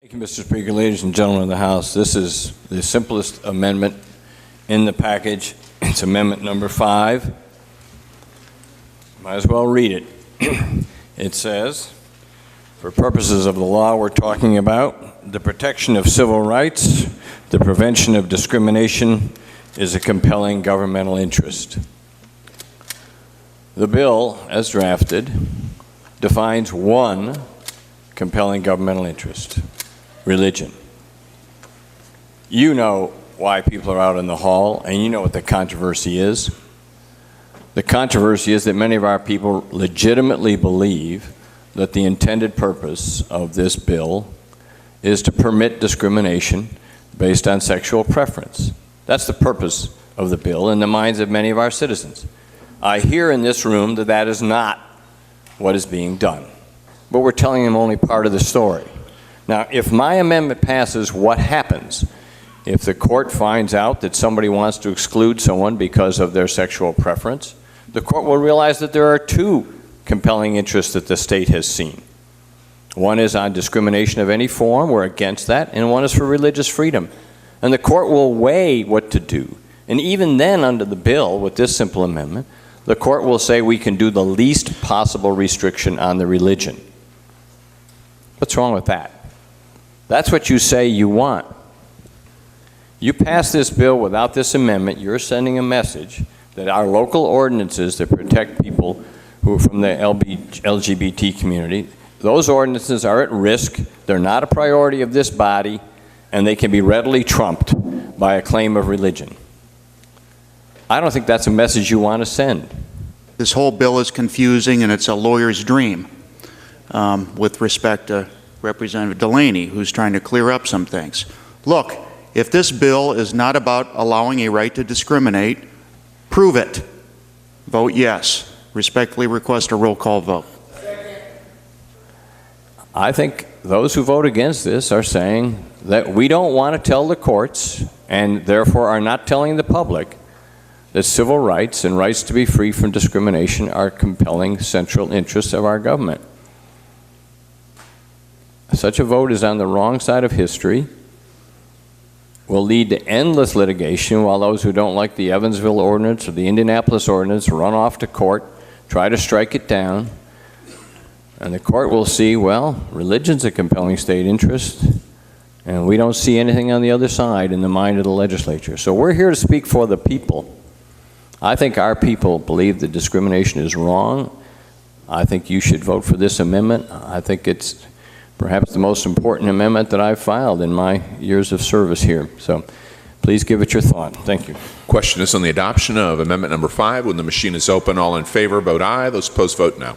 Thank you, Mr. Speaker. Ladies and gentlemen of the House, this is the simplest amendment in the package. It's amendment number 5. Might as well read it. It says, for purposes of the law we're talking about, the protection of civil rights, the prevention of discrimination is a compelling governmental interest. The bill, as drafted, defines one compelling governmental interest: religion. You know why people are out in the hall, and you know what the controversy is. The controversy is that many of our people legitimately believe that the intended purpose of this bill is to permit discrimination based on sexual preference. That's the purpose of the bill in the minds of many of our citizens. I hear in this room that that is not what is being done, but we're telling them only part of the story. Now, if my amendment passes, what happens? If the court finds out that somebody wants to exclude someone because of their sexual preference, the court will realize that there are two compelling interests that the state has seen. One is on discrimination of any form, we're against that, and one is for religious freedom. And the court will weigh what to do. And even then, under the bill, with this simple amendment, the court will say we can do the least possible restriction on the religion. What's wrong with that? That's what you say you want. You pass this bill without this amendment, you're sending a message that our local ordinances that protect people who are from the LGBT community, those ordinances are at risk, they're not a priority of this body, and they can be readily trumped by a claim of religion. I don't think that's a message you want to send. This whole bill is confusing, and it's a lawyer's dream with respect to Representative Delaney, who's trying to clear up some things. Look, if this bill is not about allowing a right to discriminate, prove it. Vote yes. Respectfully request a roll call vote. I think those who vote against this are saying that we don't want to tell the courts, and therefore are not telling the public, that civil rights and rights to be free from discrimination are compelling central interests of our government. Such a vote is on the wrong side of history, will lead to endless litigation while those who don't like the Evansville ordinance or the Indianapolis ordinance run off to court, try to strike it down, and the court will see, well, religion's a compelling state interest, and we don't see anything on the other side in the mind of the legislature. So we're here to speak for the people. I think our people believe that discrimination is wrong. I think you should vote for this amendment. I think it's perhaps the most important amendment that I've filed in my years of service here. So please give it your thought. Thank you. Question is on the adoption of amendment number 5. When the machine is open, all in favor vote aye. Those opposed vote no.